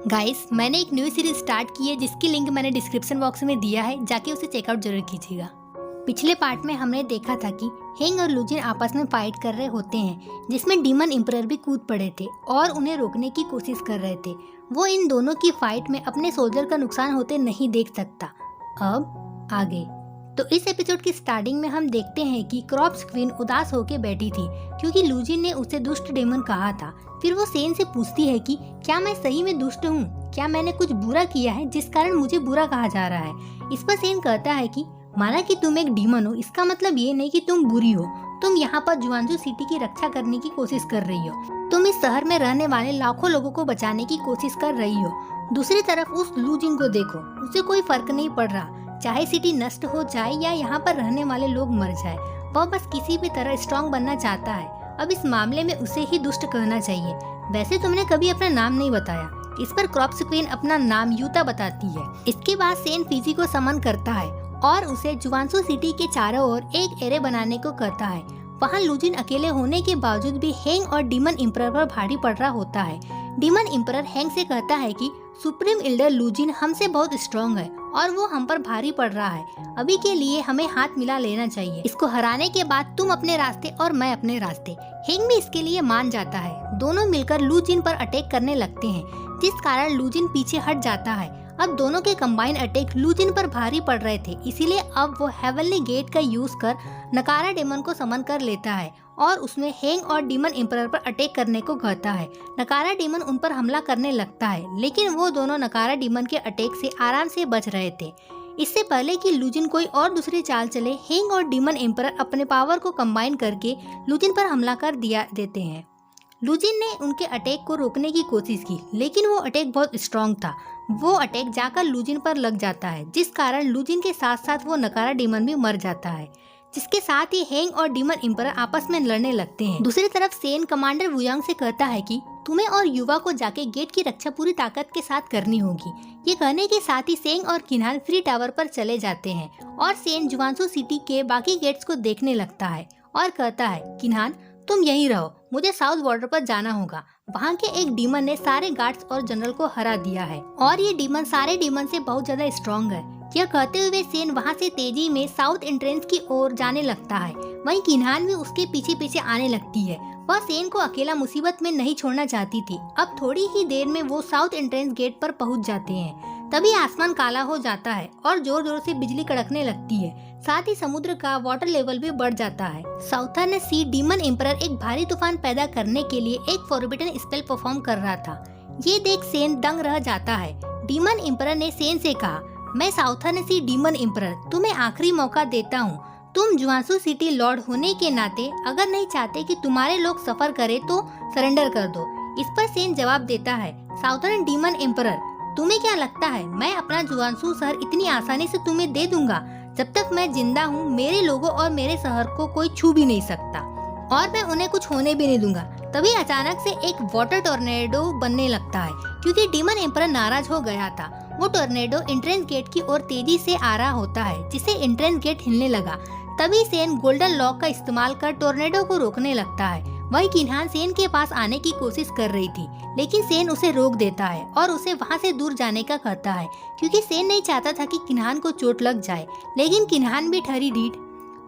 Guys, मैंने एक new series start की है जिसकी लिंक मैंने डिस्क्रिप्शन बॉक्स में दिया है, जाके उसे चेकआउट जरूर कीजिएगा। पिछले पार्ट में हमने देखा था कि हेंग और लुजिन आपस में फाइट कर रहे होते हैं, जिसमें डीमन एम्परर भी कूद पड़े थे और उन्हें रोकने की कोशिश कर रहे थे। वो इन दोनों की फाइट में अपने सोल्जर का नुकसान होते नहीं देख सकता। अब आगे तो इस एपिसोड की स्टार्टिंग में हम देखते हैं कि क्रॉप्स क्वीन उदास होकर बैठी थी क्योंकि लुजिन ने उसे दुष्ट डेमन कहा था। फिर वो सेन से पूछती है कि क्या मैं सही में दुष्ट हूँ? क्या मैंने कुछ बुरा किया है जिस कारण मुझे बुरा कहा जा रहा है? इस पर सेन कहता है कि माना कि तुम एक डीमन हो, इसका मतलब ये नहीं कि तुम बुरी हो। तुम यहाँ पर जुआनजू सिटी की रक्षा करने की कोशिश कर रही हो। तुम इस शहर में रहने वाले लाखों लोगों को बचाने की कोशिश कर रही हो। दूसरी तरफ उस लुजिन को देखो, उसे कोई फर्क नहीं पड़ रहा, चाहे सिटी नष्ट हो जाए या यहाँ पर रहने वाले लोग मर जाए। वह बस किसी भी तरह स्ट्रॉन्ग बनना चाहता है। अब इस मामले में उसे ही दुष्ट कहना चाहिए। वैसे तुमने कभी अपना नाम नहीं बताया। इस पर क्रॉप्स क्वीन अपना नाम यूता बताती है। इसके बाद सेन फिजी को समन करता है और उसे जुआनसू सिटी के चारों ओर एक एरे बनाने को कहता है। वहाँ लुजिन अकेले होने के बावजूद भी हेंग और डीमन एम्परर पर भारी पड़ रहा होता है। डीमन एम्परर हेंग से कहता है कि सुप्रीम एल्डर लुजिन हमसे बहुत स्ट्रॉन्ग है और वो हम पर भारी पड़ रहा है। अभी के लिए हमें हाथ मिला लेना चाहिए। इसको हराने के बाद तुम अपने रास्ते और मैं अपने रास्ते। हेंग भी इसके लिए मान जाता है। दोनों मिलकर लुजिन पर अटैक करने लगते हैं, जिस कारण लुजिन पीछे हट जाता है। अब दोनों के कंबाइन अटैक लुजिन पर भारी पड़ रहे थे, इसीलिए अब वो हेवनली गेट का यूज कर नकारा डेमन को समन कर लेता है और उसमें हेंग और डीमन एम्परर पर अटैक करने को कहता है। नकारा डीमन उन पर हमला करने लगता है, लेकिन वो दोनों नकारा डीमन के अटैक से आराम से बच रहे थे। इससे पहले कि लुजिन कोई और दूसरी चाल चले, हेंग और डीमन एम्परर अपने पावर को कंबाइन करके लुजिन पर हमला कर देते हैं। लुजिन ने उनके अटैक को रोकने की कोशिश की, लेकिन वो अटैक बहुत स्ट्रॉन्ग था। वो अटैक जाकर लुजिन पर लग जाता है, जिस कारण लुजिन के साथ साथ वो नकारा डीमन भी मर जाता है, जिसके साथ ही हेंग और डीमन एम्परर आपस में लड़ने लगते हैं। दूसरी तरफ सेन कमांडर वुयांग से कहता है कि तुम्हें और युवा को जाके गेट की रक्षा पूरी ताकत के साथ करनी होगी। ये कहने के साथ ही सेंग और किन्हान फ्री टावर पर चले जाते हैं और सेन जुआनसू सिटी के बाकी गेट्स को देखने लगता है और कहता है, किन्हान तुम यहीं रहो, मुझे साउथ बॉर्डर पर जाना होगा। वहाँ के एक डीमन ने सारे गार्ड्स और जनरल को हरा दिया है और ये डीमन सारे डीमन से बहुत ज्यादा स्ट्रॉन्ग है। यह कहते हुए सेन वहाँ से तेजी में साउथ एंट्रेंस की ओर जाने लगता है। वहीं किन्हान भी उसके पीछे पीछे आने लगती है। वह सेन को अकेला मुसीबत में नहीं छोड़ना चाहती थी। अब थोड़ी ही देर में वो साउथ एंट्रेंस गेट पर पहुँच जाते हैं। तभी आसमान काला हो जाता है और जोर जोर से बिजली कड़कने लगती है। साथ ही समुद्र का वाटर लेवल भी बढ़ जाता है। साउथर्न सी डीमन एम्परर एक भारी तूफान पैदा करने के लिए एक फॉरबिडन स्पेल परफॉर्म कर रहा था। ये देख सेन दंग रह जाता है। डीमन एम्परर ने सेन से कहा, मैं साउथर्न सी डीमन एम्परर तुम्हें आखिरी मौका देता हूँ। तुम जुआनसू सिटी लॉर्ड होने के नाते अगर नहीं चाहते कि तुम्हारे लोग सफर करे तो सरेंडर कर दो। इस पर सेन जवाब देता है, साउथर्न डीमन एम्परर तुम्हें क्या लगता है मैं अपना जुआनसू शहर इतनी आसानी से तुम्हें दे दूंगा? जब तक मैं जिंदा हूँ मेरे लोगों और मेरे शहर को कोई छू भी नहीं सकता और मैं उन्हें कुछ होने भी नहीं दूंगा। तभी अचानक से एक वाटर टोर्नेडो बनने लगता है क्योंकि डीमन एम्परर नाराज हो गया था। वो टोर्नेडो एंट्रेंस गेट की ओर तेजी से आ रहा होता है, जिससे एंट्रेंस गेट हिलने लगा। तभी सेन गोल्डन लॉक का इस्तेमाल कर टोर्नेडो को रोकने लगता है। वही किन्हान सेन के पास आने की कोशिश कर रही थी, लेकिन सेन उसे रोक देता है और उसे वहां से दूर जाने का कहता है क्योंकि सेन नहीं चाहता था कि किन्हान को चोट लग जाए। लेकिन किन्हान भी ठहरी ढीठ।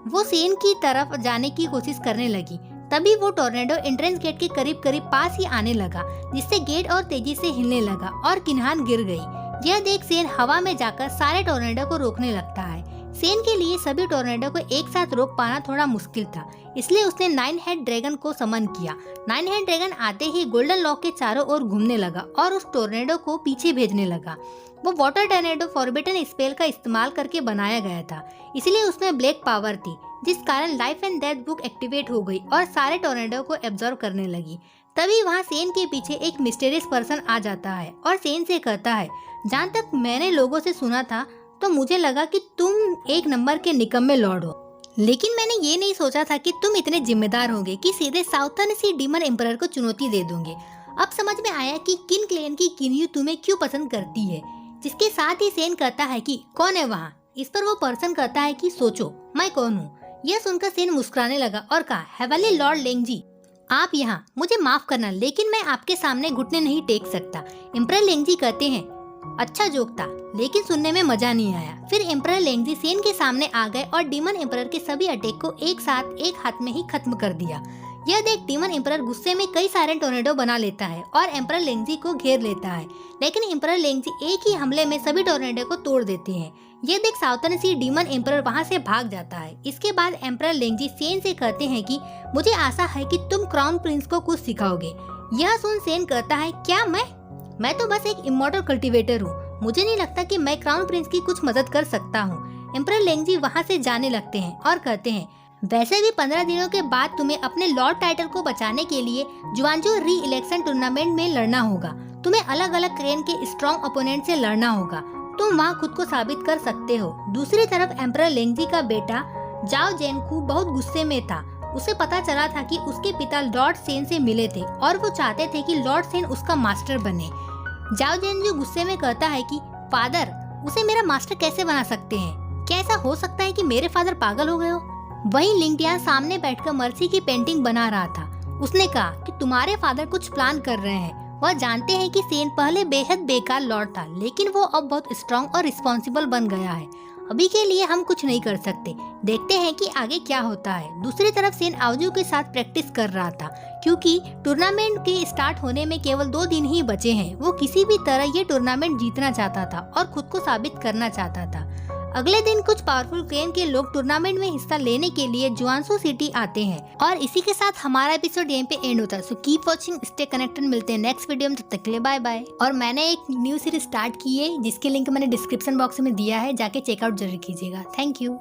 वो सेन की तरफ जाने की कोशिश करने लगी। तभी वो टोर्नेडो एंट्रेंस गेट के करीब करीब पास ही आने लगा, जिससे गेट और तेजी से हिलने लगा और किन्हान गिर गई। यह देख सेन हवा में जाकर सारे टोर्नेडो को रोकने लगता है। सेन के लिए सभी टोर्नेडो को एक साथ रोक पाना थोड़ा मुश्किल था, इसलिए उसने 9 हेड ड्रैगन को समन किया। 9 हेड ड्रैगन आते ही गोल्डन लॉक के चारों ओर घूमने लगा और उस टोर्नेडो को पीछे भेजने लगा। वो वाटर टोर्नेडो फॉरबिडन स्पेल का इस्तेमाल करके बनाया गया था, इसलिए उसमें ब्लैक पावर थी, जिस कारण life and death book activate हो गई और सारे टोर्नेडो को एब्जॉर्ब करने लगी। तभी वहाँ सेन के पीछे एक मिस्टीरियस पर्सन आ जाता है और सेन से कहता है, जहाँ तक मैंने लोगों से सुना था तो मुझे लगा कि तुम एक नंबर के निकम्मे लॉर्ड हो, लेकिन मैंने ये नहीं सोचा था कि तुम इतने जिम्मेदार होंगे कि सीधे साउथर्न सी डीमन एम्परर को चुनौती दे दोगे। अब समझ में आया कि किन क्लेन की किन्यू तुम्हें क्यों पसंद करती है। जिसके साथ ही सेन कहता है कि कौन है वहाँ? इस पर वो पर्सन कहता है कि सोचो मैं कौन हूँ। यह सुनकर सेन मुस्कुराने लगा और कहा, हेवनली लॉर्ड लेंगजी। आप यहाँ मुझे माफ करना, लेकिन मैं आपके सामने घुटने नहीं टेक सकता। एम्परर लेंगजी कहते हैं, अच्छा जोक था, लेकिन सुनने में मजा नहीं आया। फिर एम्परर लेंगजी सेन के सामने आ गए और डीमन एम्परर के सभी अटैक को एक साथ एक हाथ में ही खत्म कर दिया। यह देख डीमन एम्परर गुस्से में कई सारे टोर्नेडो बना लेता है और एम्परर लेंगजी को घेर लेता है, लेकिन एम्परर लेंगजी एक ही हमले में सभी टोर्नेडो को तोड़ देते हैं। यह देख सावधानी से डीमन एम्परर वहां से भाग जाता है। इसके बाद एम्परर लेंगजी सेन से कहते हैं कि मुझे आशा है कि तुम क्राउन प्रिंस को कुछ सिखाओगे। यह सुन सेन कहता है, क्या मैं तो बस एक इमॉर्टल कल्टीवेटर हूँ, मुझे नहीं लगता कि मैं क्राउन प्रिंस की कुछ मदद कर सकता हूँ। एम्परर लेंगजी वहाँ से जाने लगते हैं और कहते हैं, वैसे भी 15 दिनों के बाद तुम्हें अपने लॉर्ड टाइटल को बचाने के लिए जुआनजो री इलेक्शन टूर्नामेंट में लड़ना होगा। तुम्हें अलग अलग क्रेन के स्ट्रॉन्ग ओपोनेंट से लड़ना होगा। तुम वहाँ खुद को साबित कर सकते हो। दूसरी तरफ एम्परर लेंगजी का बेटा जाओ जेनकू बहुत गुस्से में था। उसे पता चला था कि उसके पिता लॉर्ड सेन से मिले थे और वो चाहते थे कि लॉर्ड सेन उसका मास्टर बने। जाओ जेनजू गुस्से में कहता है कि फादर, उसे मेरा मास्टर कैसे बना सकते हैं? क्या ऐसा हो सकता है कि मेरे फादर पागल हो गए हो? वहीं लिंगटियान सामने बैठकर मर्सी की पेंटिंग बना रहा था। उसने कहा कि तुम्हारे फादर कुछ प्लान कर रहे हैं। वह जानते हैं कि सेन पहले बेहद बेकार लॉर्ड था, लेकिन वो अब बहुत स्ट्रॉन्ग और रिस्पॉन्सिबल बन गया है। अभी के लिए हम कुछ नहीं कर सकते, देखते हैं कि आगे क्या होता है। दूसरी तरफ सेन आवजू के साथ प्रैक्टिस कर रहा था, क्योंकि टूर्नामेंट के स्टार्ट होने में केवल 2 दिन ही बचे हैं। वो किसी भी तरह ये टूर्नामेंट जीतना चाहता था और खुद को साबित करना चाहता था। अगले दिन कुछ पावरफुल क्रेन के लोग टूर्नामेंट में हिस्सा लेने के लिए जुआनसू सिटी आते हैं और इसी के साथ हमारा एपिसोड यहीं पे एंड होता है। So keep watching, stay connected, मिलते हैं नेक्स्ट वीडियो में, तब तक के लिए बाय बाय। और मैंने एक न्यू सीरीज स्टार्ट की है जिसके लिंक मैंने डिस्क्रिप्शन बॉक्स में दिया है, जाके चेकआउट जरूर कीजिएगा। Thank you.